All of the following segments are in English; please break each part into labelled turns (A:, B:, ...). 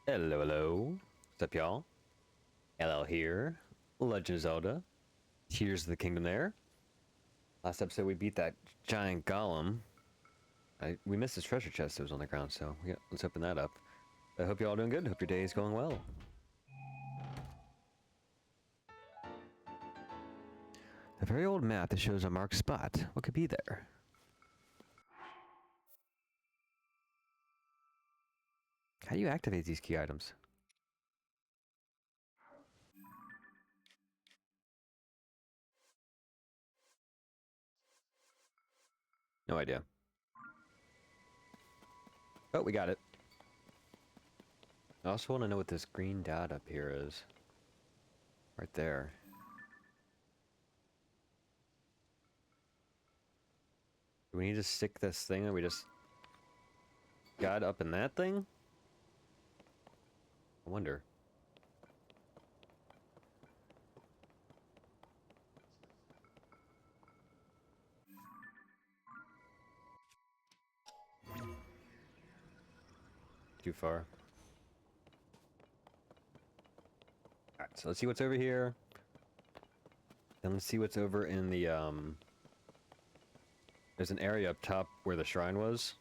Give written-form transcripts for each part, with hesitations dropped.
A: Hello, hello. What's up, y'all? Ello here. Legend of Zelda. Tears of the Kingdom there. Last episode, we beat that giant golem. We missed his treasure chest that was on the ground, so yeah, let's open that up. I hope you're all doing good. Hope your day is going well. A very old map that shows a marked spot. What could be there? How do you activate these key items? No idea. Oh, we got it. I also want to know what this green dot up here is. Right there. Do we need to stick this thing that we just got up in that thing? I wonder. Too far. Alright, so let's see what's over here. Then let's see what's over in the, there's an area up top where the shrine was.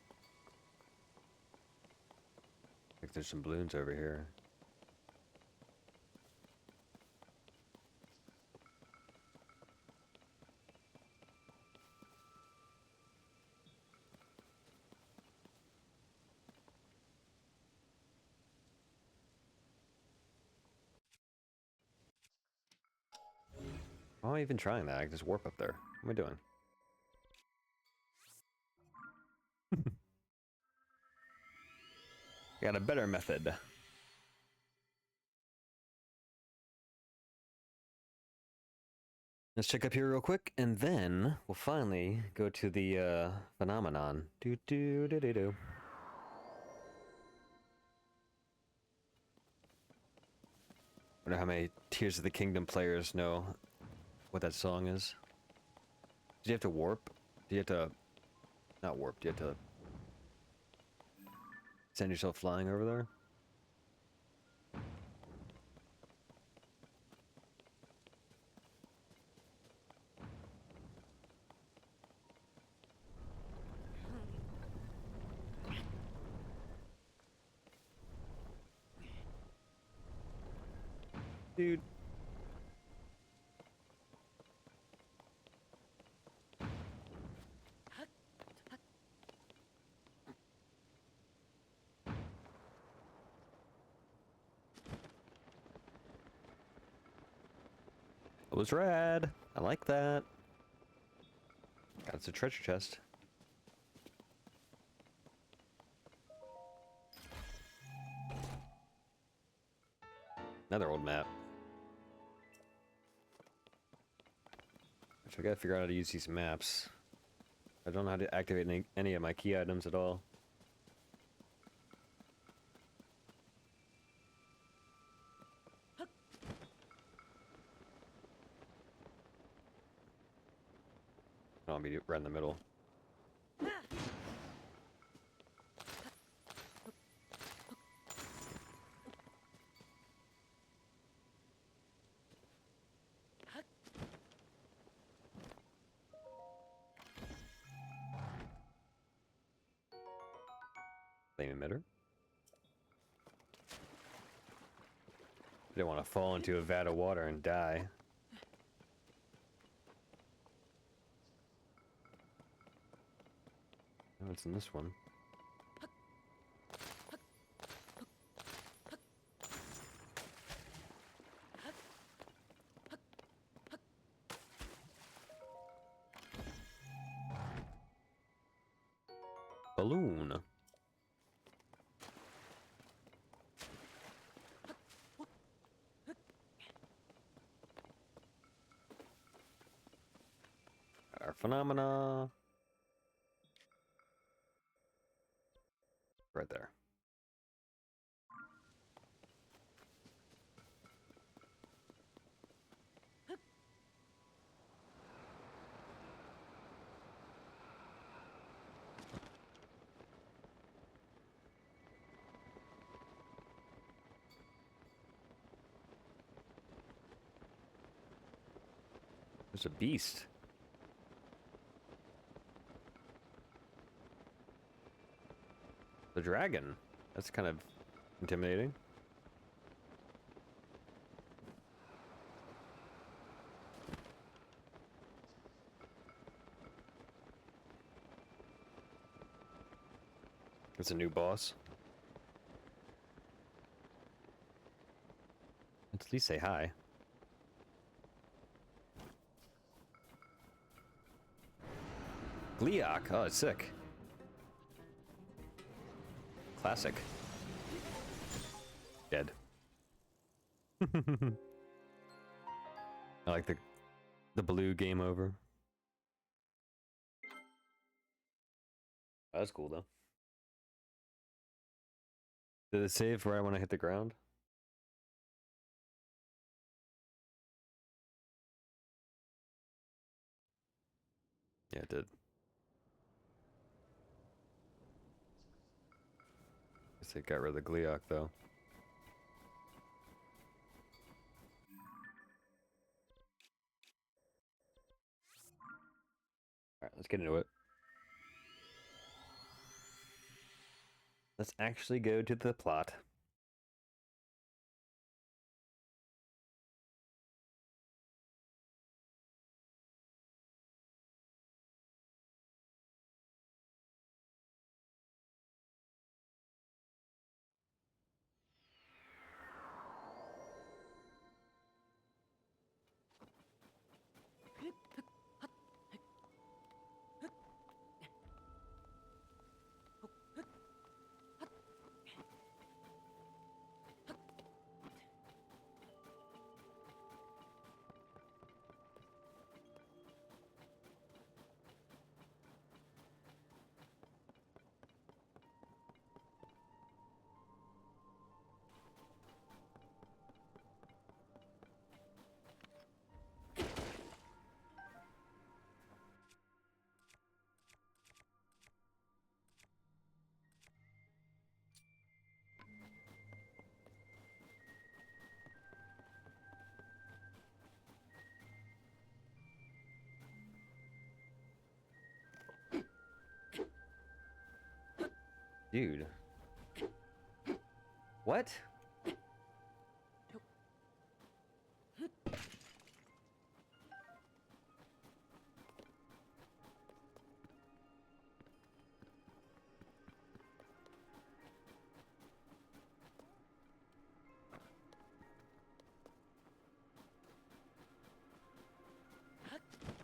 A: Like there's some balloons over here. Why am I even trying that? I can just warp up there. What am I doing? Got a better method. Let's check up here real quick, and then we'll finally go to the phenomenon. Do do do do do. Wonder how many Tears of the Kingdom players know what that song is. Do you have to warp? Do you have to... Not warp, do you have to... send yourself flying over there? Dude. It was rad. I like that. That's a treasure chest. Another old map. Which I gotta figure out how to use these maps. I don't know how to activate any of my key items at all. I'll be right in the middle. Flame emitter. I didn't want to fall into a vat of water and die. Oh, it's in this one. Balloon. Our phenomena. Right there. There's a beast. The dragon. That's kind of intimidating. It's a new boss. Let's at least say hi. Gleeok. Oh, it's sick. Classic. Dead. I like the blue game over. That was cool though. Did it save where I want to hit the ground? Yeah, it did. Guess it got rid of the Gleeok though. Alright, let's get into it. Let's actually go to the plot. Dude. What?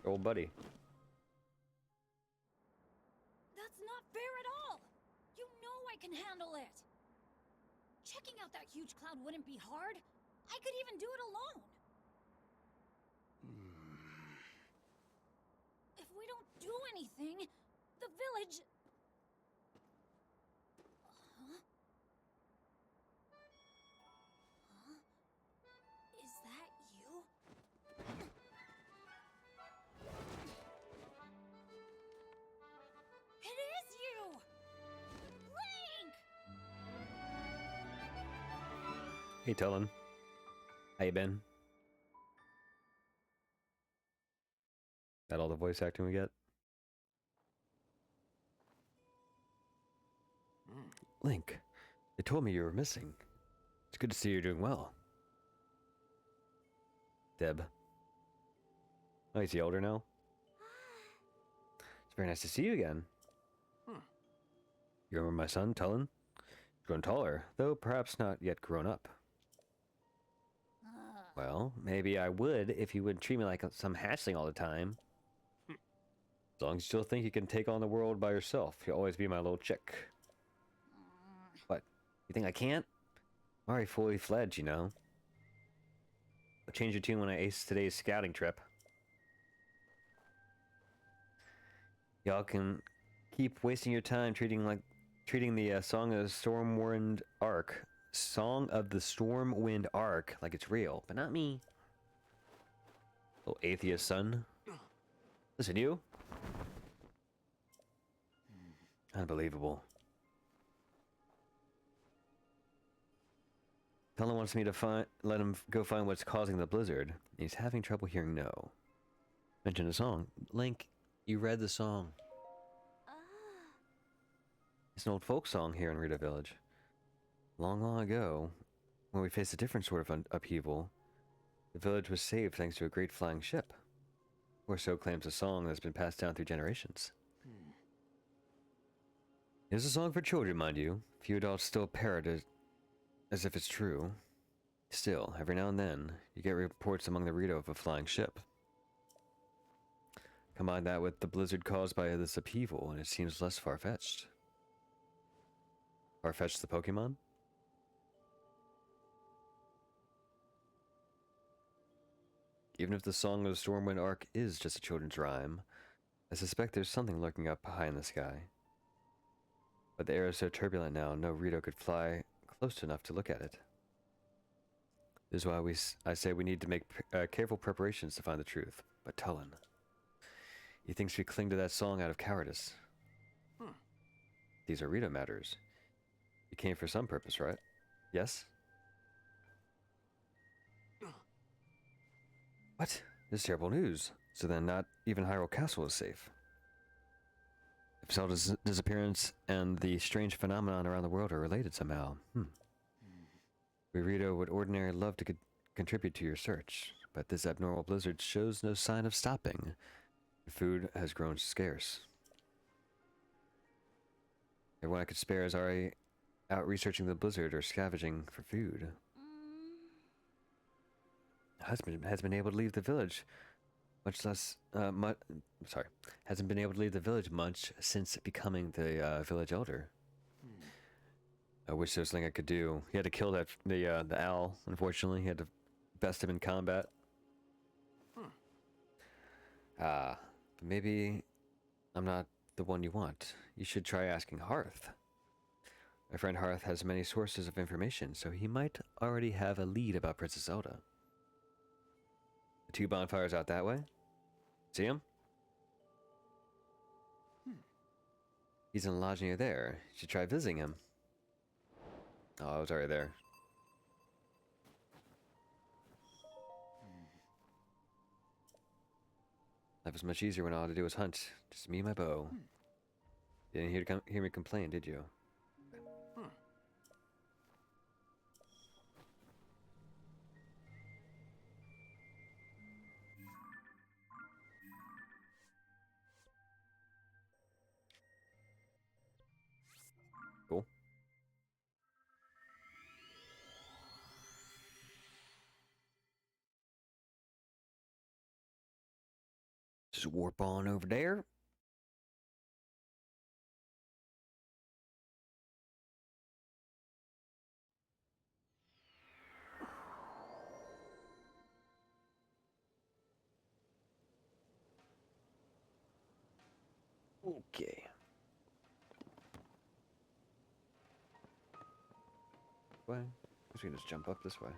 A: Old buddy.
B: That's not fair at all! You know I can handle it! Checking out that huge cloud wouldn't be hard. I could even do it alone. If we don't do anything, the village... Huh? Huh? Is that you? It is you! Link!
A: Hey, Tulin. How you been? That all the voice acting we get? Link, they told me you were missing. It's good to see you're doing well. Deb. Oh, is he older now? It's very nice to see you again. You remember my son, Tulin? He's grown taller, though perhaps not yet grown up. Well, maybe I would if you wouldn't treat me like some hatchling all the time. As long as you still think you can take on the world by yourself, you'll always be my little chick. What? You think I can't? I'm already fully fledged, you know. I'll change your tune when I ace today's scouting trip. Y'all can keep wasting your time treating the Song of the Stormwind Arc like it's real, but not me. Little atheist son. Listen, you. Unbelievable. Talon wants me to let him go find what's causing the blizzard. He's having trouble hearing no. Mention a song. Link, you read the song.
B: Ah.
A: It's an old folk song here in Rito Village. Long, long ago, when we faced a different sort of upheaval, the village was saved thanks to a great flying ship. Or so claims a song that's been passed down through generations. It is a song for children, mind you. Few adults still parrot it as if it's true. Still, every now and then, you get reports among the Rito of a flying ship. Combine that with the blizzard caused by this upheaval, and it seems less far-fetched. Far-fetched the Pokemon? Even if the Song of the Stormwind arc is just a children's rhyme, I suspect there's something lurking up high in the sky. But the air is so turbulent now, no Rito could fly close enough to look at it. This is why I say we need to make careful preparations to find the truth. But Tullen, he thinks we cling to that song out of cowardice. These are Rito matters. You came for some purpose, right? Yes? What? This is terrible news. So then not even Hyrule Castle is safe. If Zelda's disappearance and the strange phenomenon around the world are related somehow, we Rito would ordinarily love to contribute to your search, but this abnormal blizzard shows no sign of stopping. Food has grown scarce. Everyone I could spare is already out researching the blizzard or scavenging for food. Husband has been able to leave the village, hasn't been able to leave the village much since becoming the village elder. I wish there was something I could do. He had to kill the owl. Unfortunately, he had to best him in combat. But maybe I'm not the one you want. You should try asking Hearth. My friend Hearth has many sources of information, so he might already have a lead about Princess Zelda. The 2 bonfires out that way. See him? He's in a lodge near there. You should try visiting him. Oh, I was already there. Life was much easier when all I had to do was hunt. Just me and my bow. You didn't hear me complain, did you? Cool. Just warp on over there. Okay. Way. I guess we can just jump up this way.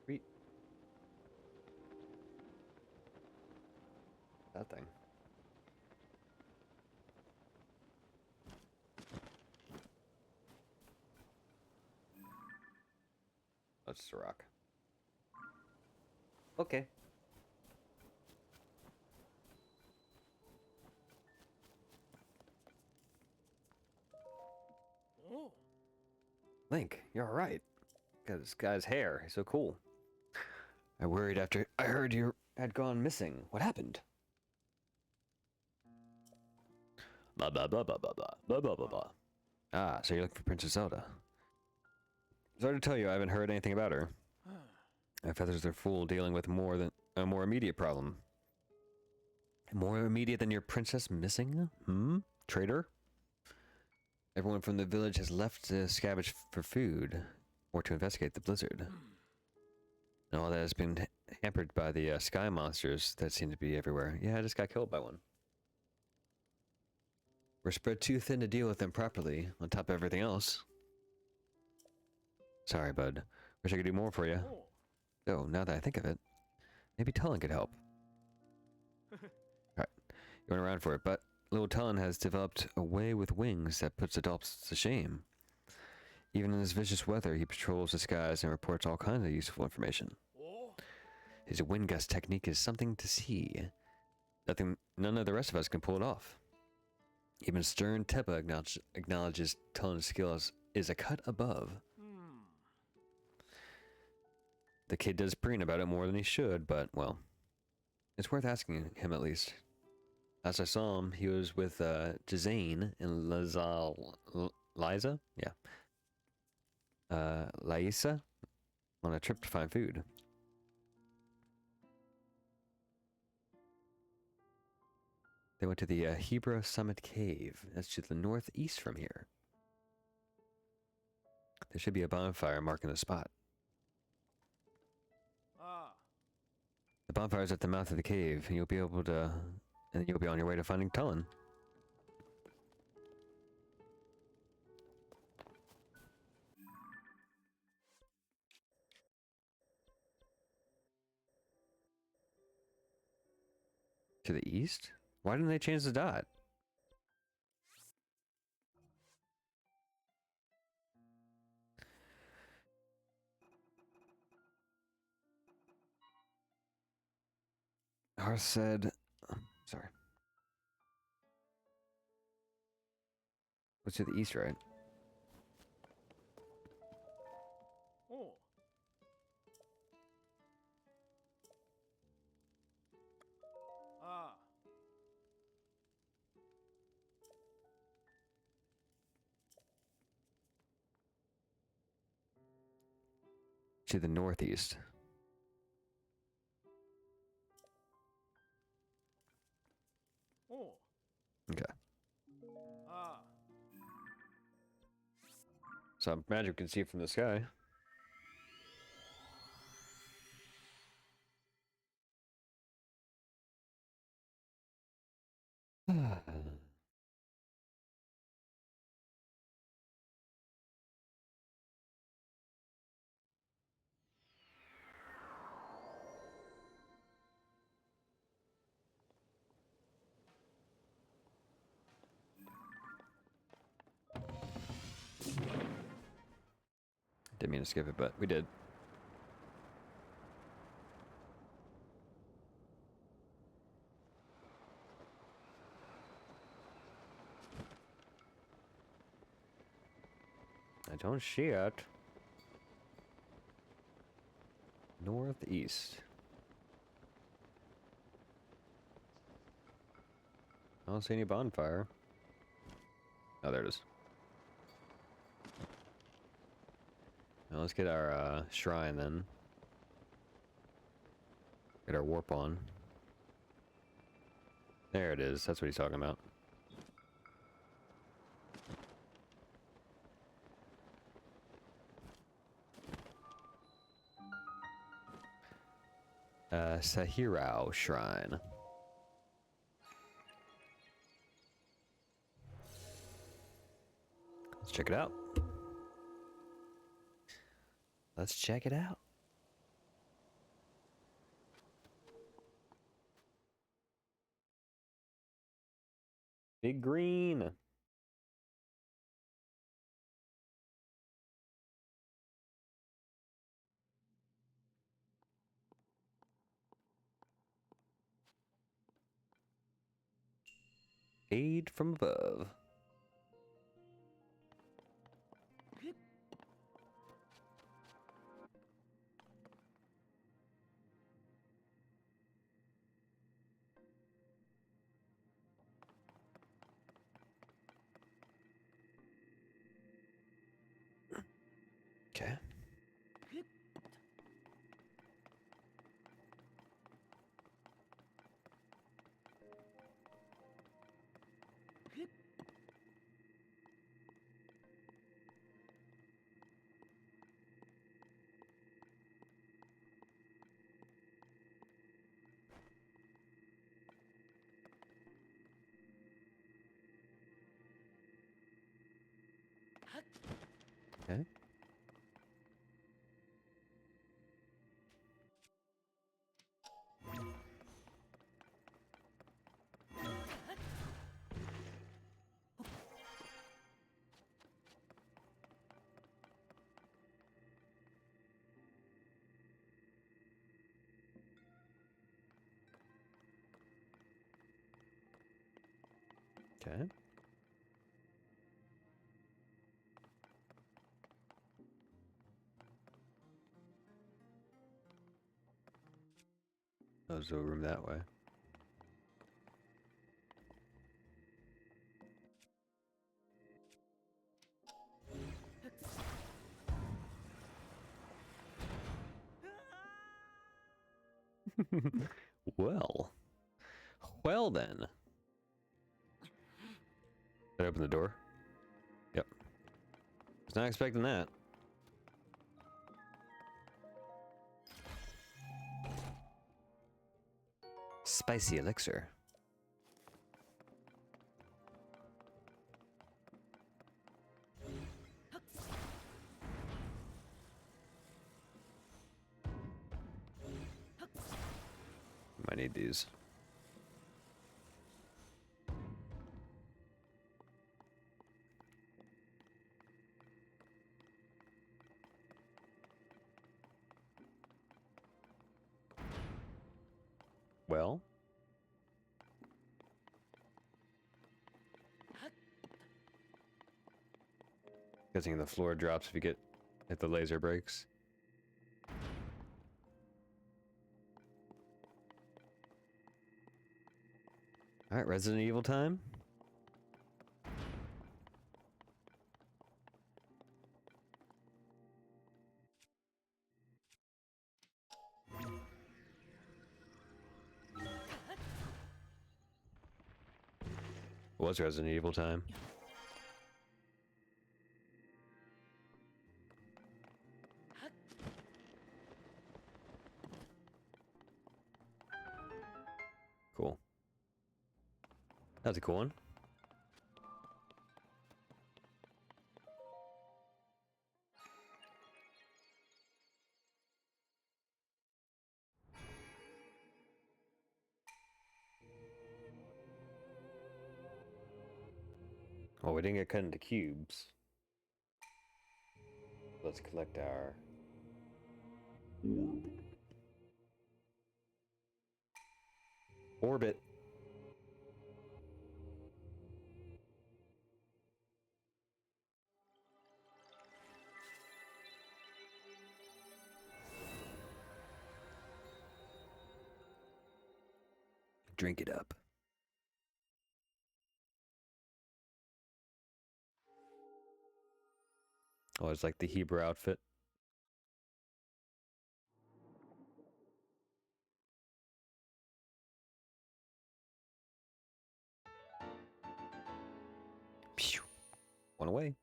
A: Sweet. That thing. That's just a rock. Okay. Link, you're alright. Got this guy's hair. He's so cool. I worried after I heard you had gone missing. What happened? Blah blah blah blah blah blah blah blah blah blah. Ah, so you're looking for Princess Zelda. Sorry to tell you, I haven't heard anything about her. My feathers are full dealing with a more immediate problem. More immediate than your princess missing? Traitor? Everyone from the village has left to scavenge for food or to investigate the blizzard. And all that has been hampered by the sky monsters that seem to be everywhere. Yeah, I just got killed by one. We're spread too thin to deal with them properly, on top of everything else. Sorry, bud. Wish I could do more for you. Oh, now that I think of it, maybe Tullen could help. Alright, you went around for it, but little Tullen has developed a way with wings that puts adults to shame. Even in this vicious weather, he patrols the skies and reports all kinds of useful information. His wind gust technique is something to see. None of the rest of us can pull it off. Even stern Teppa acknowledges Tullen's skills is a cut above. The kid does preen about it more than he should, but, well, it's worth asking him at least. Last I saw him, he was with Jazane and Liza? Yeah. Laisa? On a trip to find food. They went to the Hebra Summit Cave. That's to the northeast from here. There should be a bonfire marking the spot. The bonfire is at the mouth of the cave, and you'll be able to... And you'll be on your way to finding Tullen. To the east? Why didn't they change the dot? Hearth said... sorry. What's to the east, right? To the northeast. Okay. So I imagine you can see it from the sky. Didn't mean to skip it, but we did. I don't see it. Northeast. I don't see any bonfire. Oh, there it is. Now let's get our shrine then. Get our warp on. There it is. That's what he's talking about. Sahirao Shrine. Let's check it out. Let's check it out. Big green. Aid from above. Okay. Okay. Oh, there's a room that way. Well. Well then. Did I open the door? Yep. Was not expecting that. Spicy elixir. Might need these. Well. Guessing the floor drops if you if the laser breaks. Alright, Resident Evil time. Was Resident Evil time. Cool. That's a cool one. Well, we didn't get cut into cubes. Let's collect our orbit. Drink it up. Oh, it's like the Hebrew outfit. Pew. One away.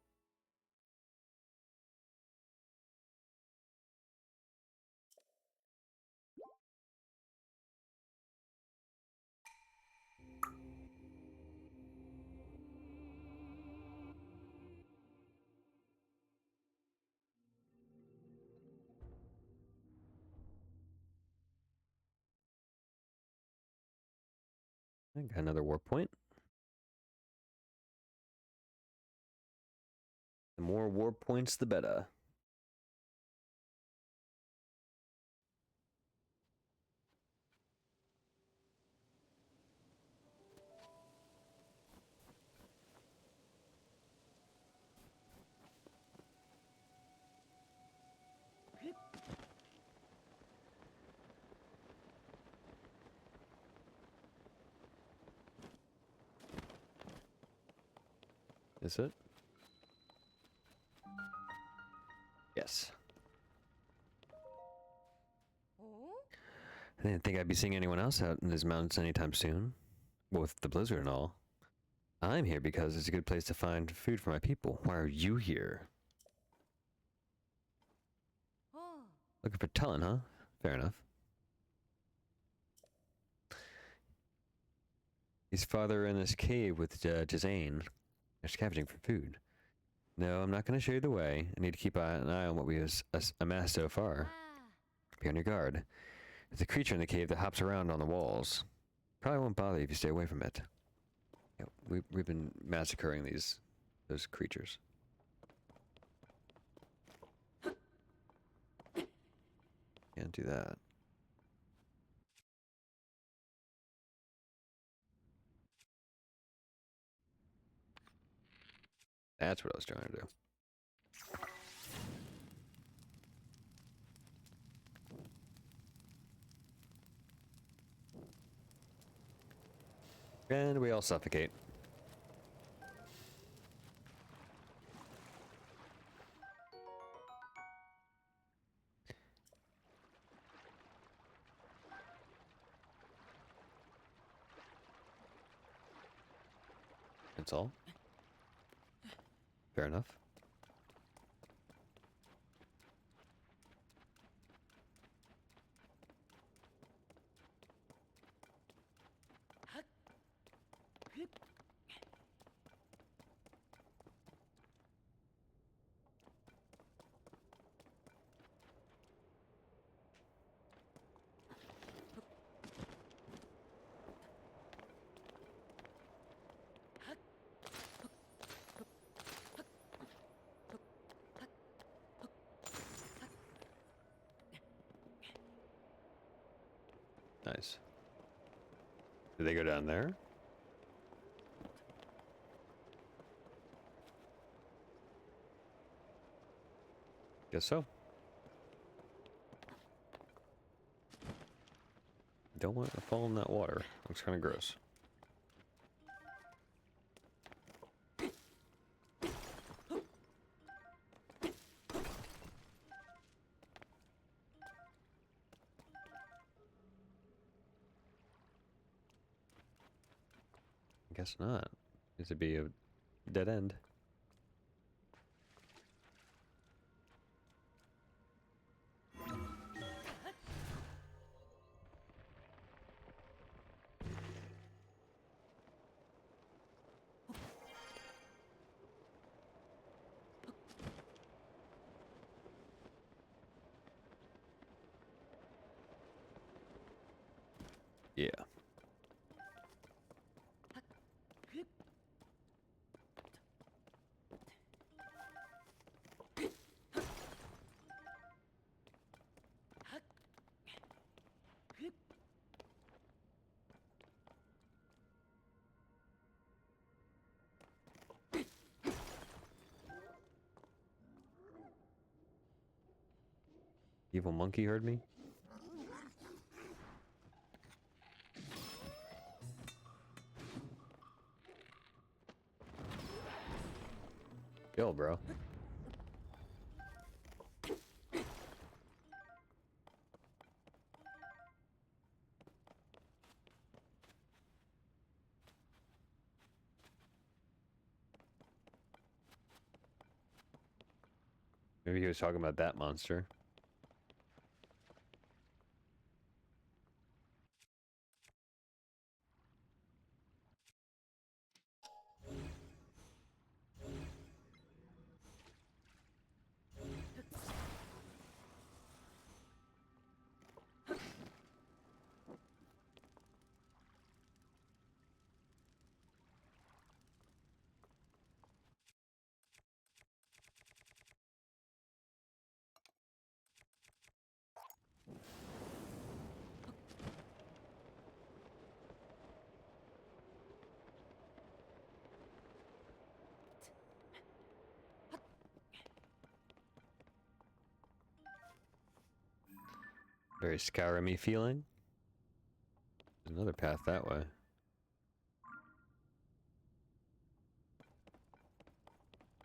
A: I got another warp point. The more warp points, the better. Is it? Yes. I didn't think I'd be seeing anyone else out in these mountains anytime soon. With the blizzard and all. I'm here because it's a good place to find food for my people. Why are you here? Looking for Tullen, huh? Fair enough. He's farther in this cave with Jazane. They're scavenging for food. No, I'm not going to show you the way. I need to keep an eye on what we have amassed so far. Be on your guard. There's a creature in the cave that hops around on the walls. Probably won't bother you if you stay away from it. Yeah, we've been massacring those creatures. Can't do that. That's what I was trying to do. And we all suffocate. That's all. Fair enough. Nice. Did they go down there? Guess so. Don't want to fall in that water. Looks kind of gross. Guess not. This would be a dead end. Yeah. Evil monkey heard me? Yo, bro. Maybe he was talking about that monster. Very Skyrim-y feeling. There's another path that way.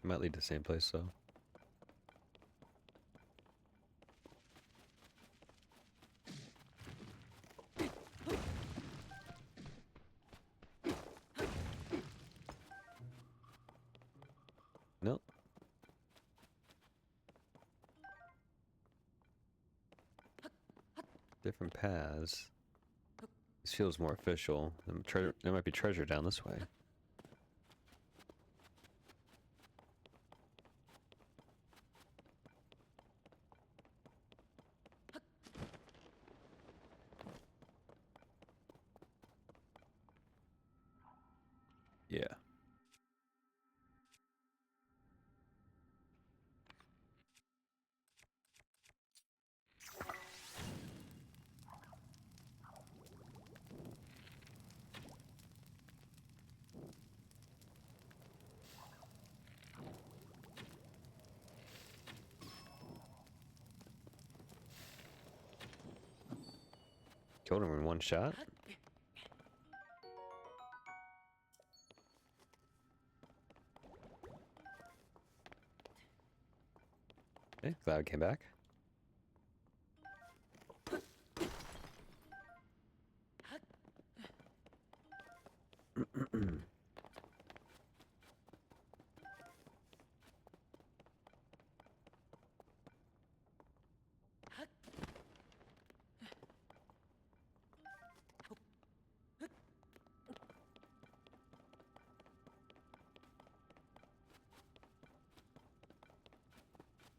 A: Might lead to the same place, though. Nope. Different paths. This feels more official. There might be treasure down this way. Yeah. Killed him in one shot. Okay, Cloud came back.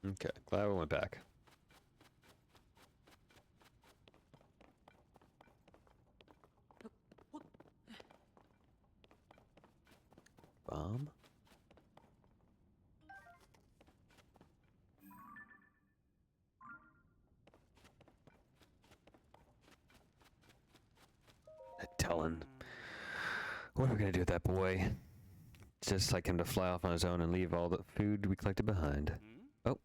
A: Okay, Cloud went back. Bomb? Talon. What are we gonna do with that boy? Just like him to fly off on his own and leave all the food we collected behind. Oh.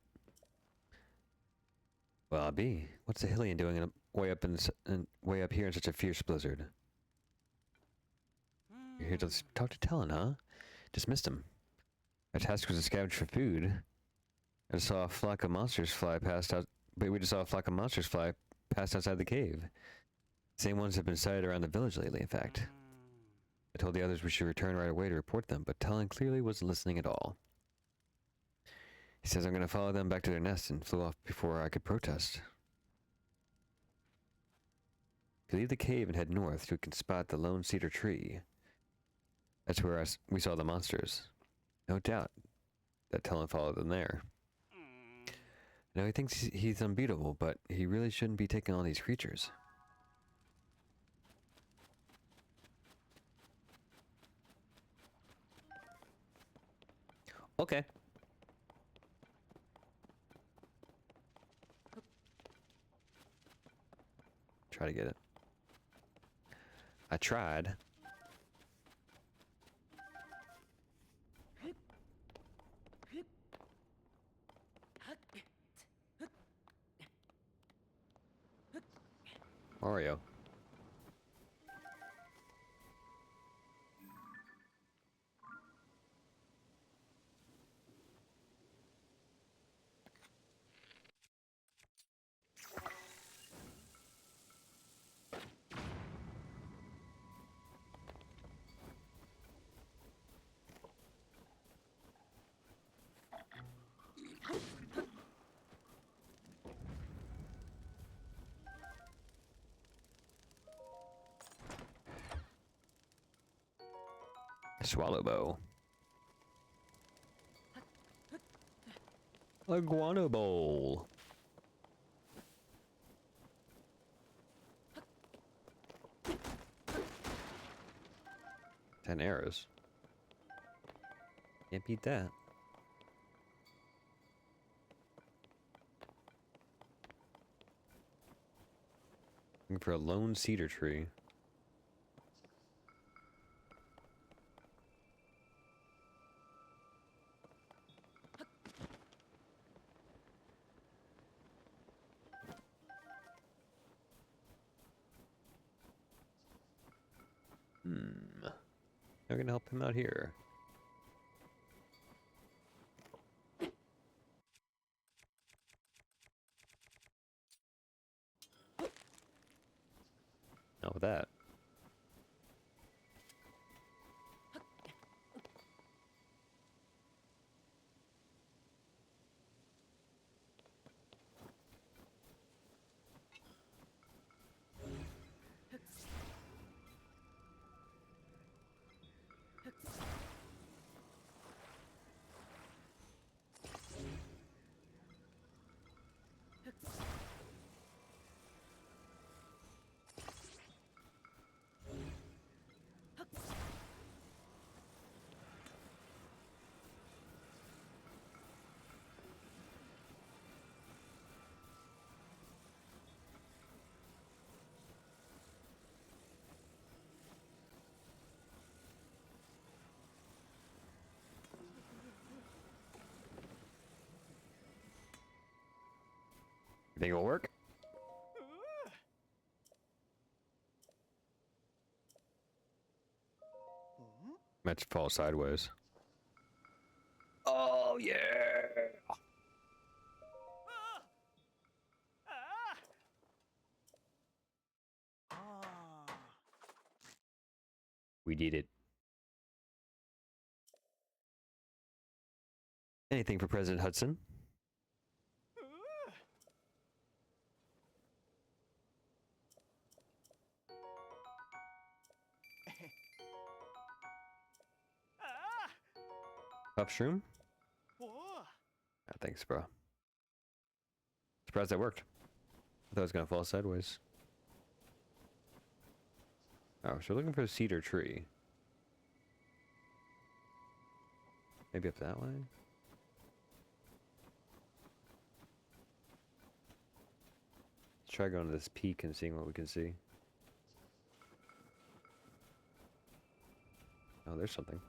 A: Well, B, what's the Hillian doing way up way up here in such a fierce blizzard? You're here to talk to Talon, huh? Just missed him. Our task was to scavenge for food. I just saw a flock of monsters fly past out. But we just saw a flock of monsters fly past outside the cave. Same ones have been sighted around the village lately, in fact. I told the others we should return right away to report them, but Talon clearly wasn't listening at all. He says I'm going to follow them back to their nest and flew off before I could protest. If you leave the cave and head north, you can spot the lone cedar tree. That's where we saw the monsters. No doubt that Talon followed them there. Now he thinks he's unbeatable, but he really shouldn't be taking on these creatures. Okay. Try to get it. I tried. Mario. Swallow bow. A guano bowl. 10 arrows. Can't beat that. Looking for a lone cedar tree. We're gonna help him out here. Not with that. You think it'll work? Might fall sideways. Oh yeah! We did it. Anything for President Hudson? Puff shroom? Thanks, bro. Surprised that worked. I thought it was gonna fall sideways. Oh, so we're looking for a cedar tree. Maybe up that way? Let's try going to this peak and seeing what we can see. Oh, there's something.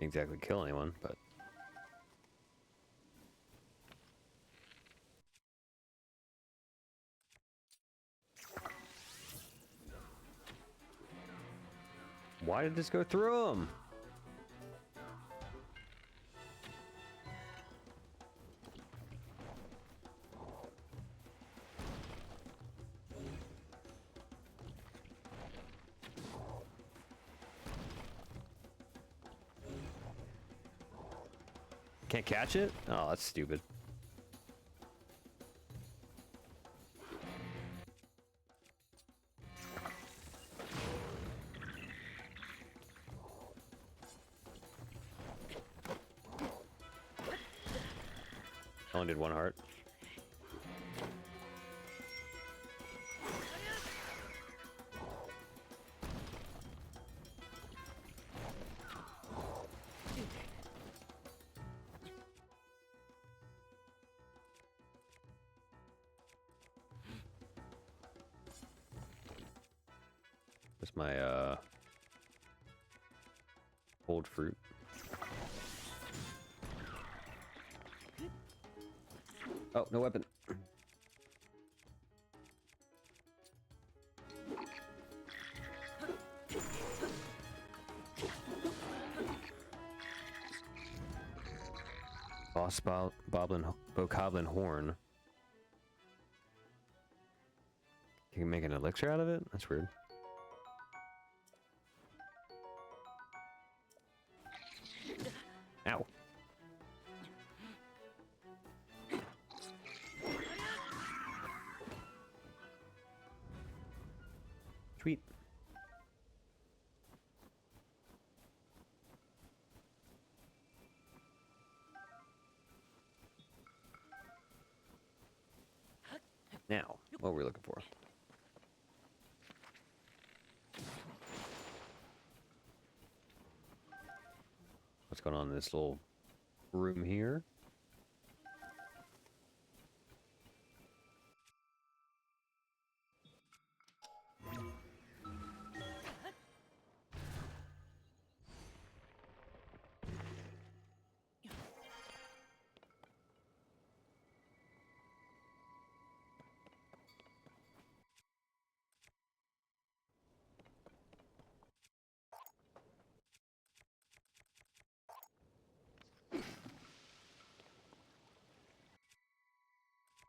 A: Didn't exactly kill anyone, but... Why did this go through him? Can't catch it? Oh, that's stupid. Only did one heart. That's my old fruit. Oh, no weapon. Bokoblin horn. You can make an elixir out of it? That's weird. Ow. Sweet. Now, what were we looking for? What's going on in this little room here?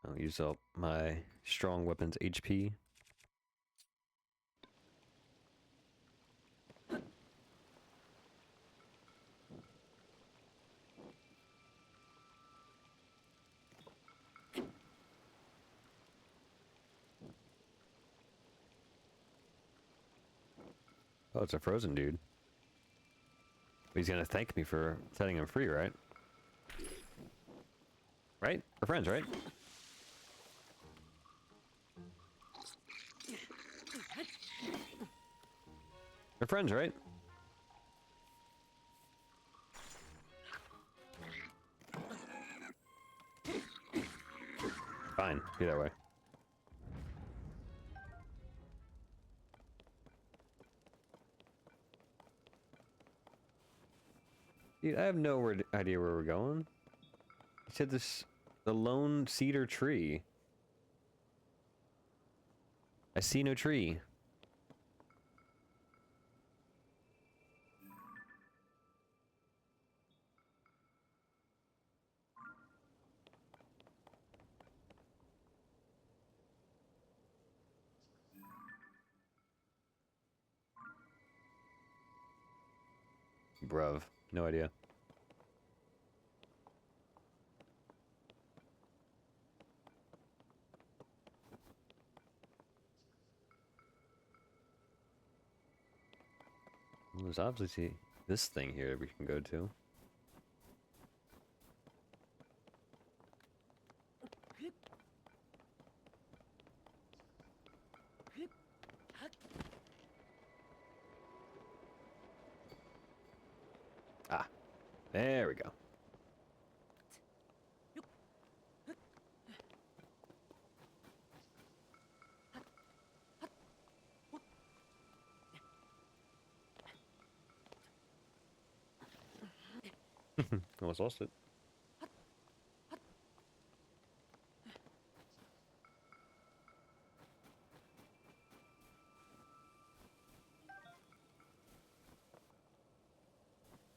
A: I'll use up my strong weapons HP. Oh, it's a frozen dude. He's gonna thank me for setting him free, right? Right? We're friends, right? We're friends, right? Fine. Be that way. Dude, I have no idea where we're going. He said this... The lone cedar tree. I see no tree. Bruv. No idea. Well, there's obviously this thing here that we can go to. Ah, there we go. Almost lost it.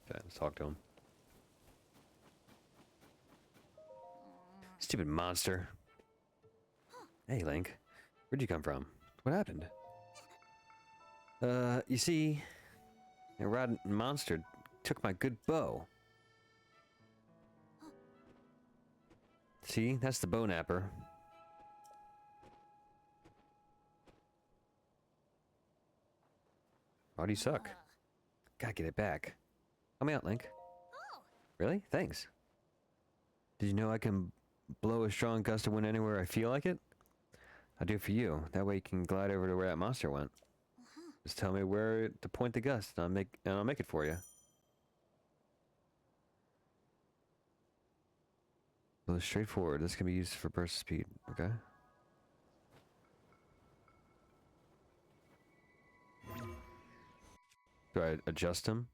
A: Okay, let's talk to him. Stupid monster. Hey, Link. Where'd you come from? What happened? You see, a rotten monster took my good bow. See, that's the bow napper. Why do you suck? Gotta get it back. Help me out, Link.
B: Oh,
A: Really? Thanks. Did you know I can blow a strong gust of wind anywhere I feel like it? I'll do it for you. That way you can glide over to where that monster went. Just tell me where to point the gust, and I'll make it for you. Well, straightforward. This can be used for burst speed. Okay. Do I adjust him?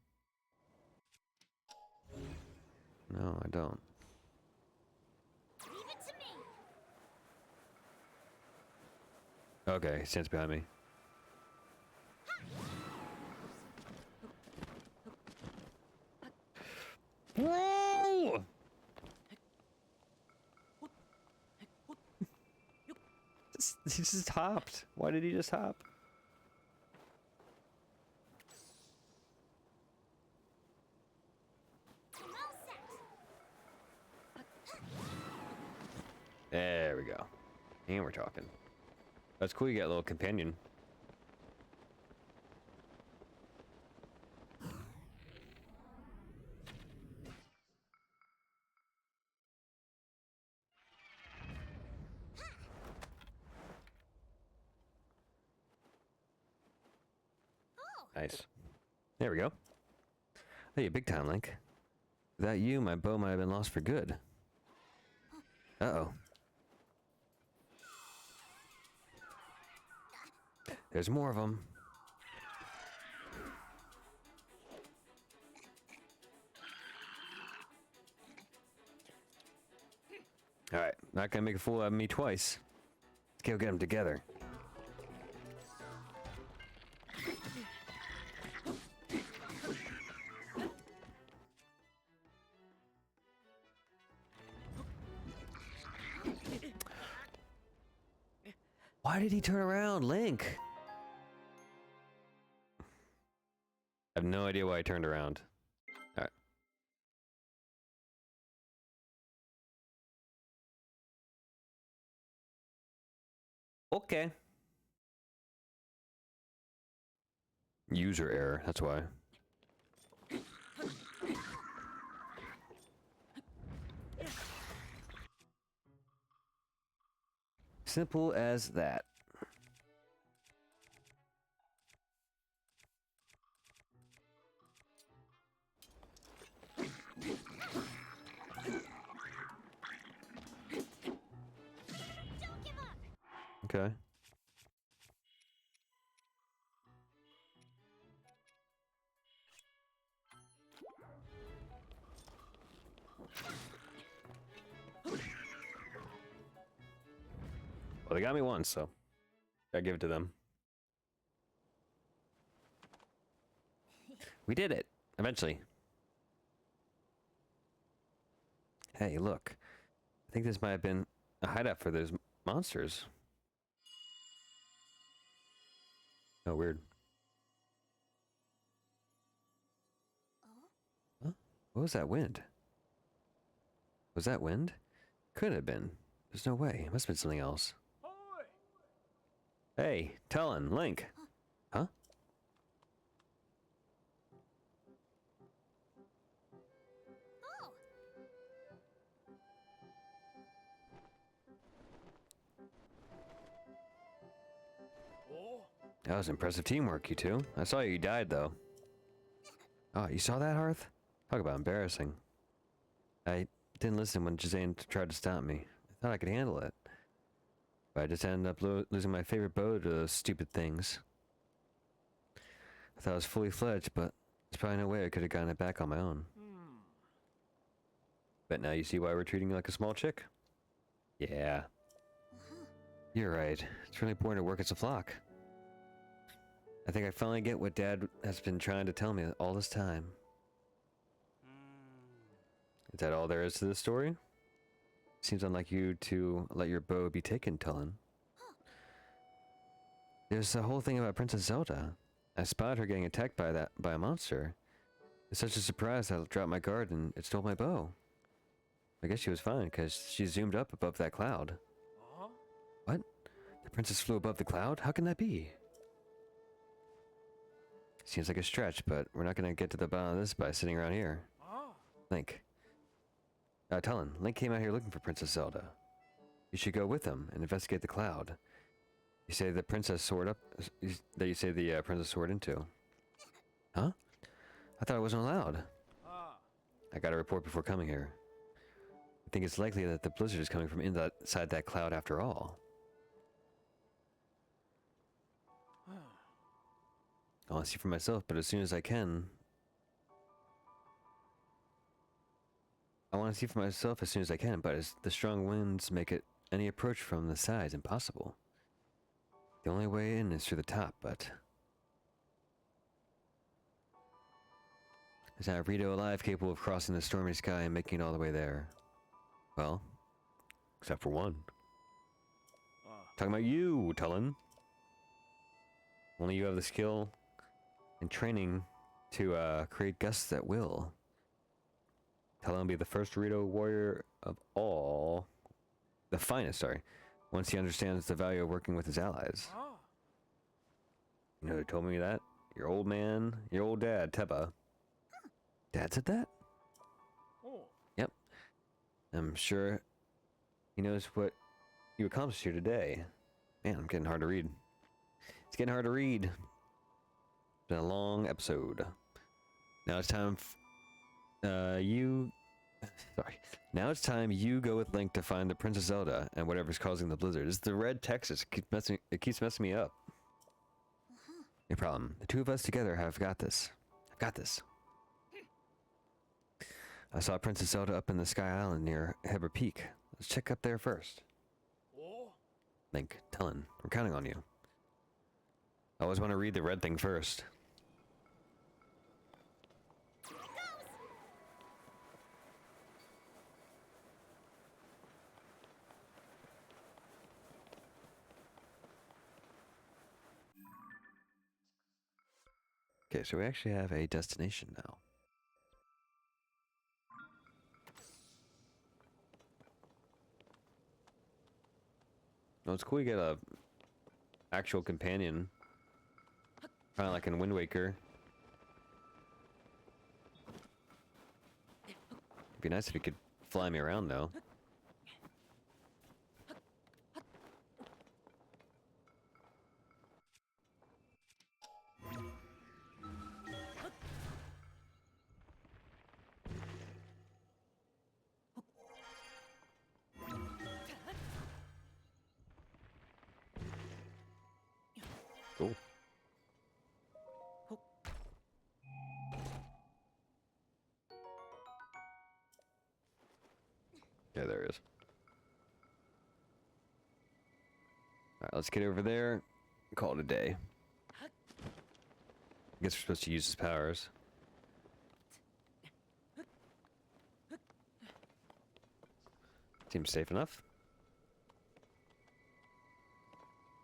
A: No, I don't.
B: leave it to me.
A: Okay, he stands behind me. Whoa! He just hopped. Why did he just hop?
B: I'm all set.
A: There we go. And we're talking. That's cool, you got a little companion.
B: Oh,
A: Nice. There we go. Hey, big time, Link. Without you, my bow might have been lost for good. Uh-oh. There's more of them. Alright, not gonna make a fool out of me twice. Let's go get them together. Why did he turn around, Link? I have no idea why I turned around. Alright. Okay. User error, that's why. Simple as that.
B: Don't give up.
A: Okay. Well, they got me once, so gotta give it to them. We did it eventually. Hey, look. I think this might have been a hideout for those monsters. Oh, weird.
B: Oh?
A: Huh? What was that wind? Was that wind? Couldn't have been. There's no way. It must have been something else. Hey, Talon, Link. Huh?
B: Oh!
A: That was impressive teamwork, you two. I saw you died, though. Oh, you saw that, Hearth? Talk about embarrassing. I didn't listen when Jazane tried to stop me. I thought I could handle it. But I just ended up losing my favorite bow to those stupid things. I thought I was fully fledged, but there's probably no way I could have gotten it back on my own. But now you see why we're treating you like a small chick? Yeah. You're right. It's really boring to work as a flock. I think I finally get what Dad has been trying to tell me all this time. Is that all there is to this story? Seems unlike you to let your bow be taken, Tulin. There's the whole thing about Princess Zelda. I spotted her getting attacked by a monster. It's such a surprise I dropped my guard and it stole my bow. I guess she was fine because she zoomed up above that cloud. What? The princess flew above the cloud? How can that be? Seems like a stretch, but we're not gonna get to the bottom of this by sitting around here. Link. Talon, Link came out here looking for Princess Zelda. You should go with him and investigate the cloud. You say the princess soared up... that you say the princess soared into. Huh? I thought I wasn't allowed. I got a report before coming here. I think it's likely that the blizzard is coming from inside that cloud after all. I want to see for myself, but as soon as I can... but as the strong winds make it any approach from the sides impossible. The only way in is through the top, but... Is not Rito alive capable of crossing the stormy sky and making it all the way there? Well, except for one. Talking about you, Tulin. Only you have the skill and training to create gusts at will. Talon will be the first Rito warrior of all. The finest, sorry. Once he understands the value of working with his allies. You know who told me that? Your old man, your old dad, Teba. Dad said that? Yep. I'm sure he knows what you accomplished here today. Man, I'm getting hard to read. It's getting hard to read. It's been a long episode. Now it's time Now it's time you go with Link to find the Princess Zelda and whatever's causing the blizzard. It's the red text. It keeps messing me up. No problem. The two of us together have got this. I've got this. I saw Princess Zelda up in the Sky Island near Heber Peak. Let's check up there first. Link, Talon, we're counting on you. I always want to read the red thing first. Okay, so we actually have a destination now. Oh, it's cool you get a actual companion Kind of like in Wind Waker. It'd be nice if you could fly me around, though. Cool. Yeah, there is. Alright, let's get over there and call it a day. I guess we're supposed to use his powers. Seems safe enough.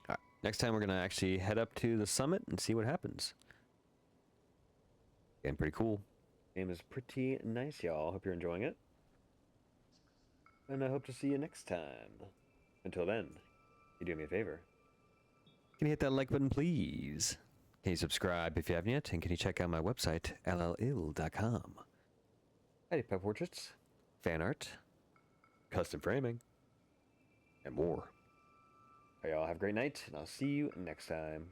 A: Alright, next time we're gonna actually head up to the summit and see what happens. Again, pretty cool. Game is pretty nice, y'all. Hope you're enjoying it. And I hope to see you next time. Until then, you do me a favor. Can you hit that like button, please? Can you subscribe if you haven't yet? And can you check out my website, llill.com? I do pet portraits, fan art, custom framing, and more. Y'all have a great night, and I'll see you next time.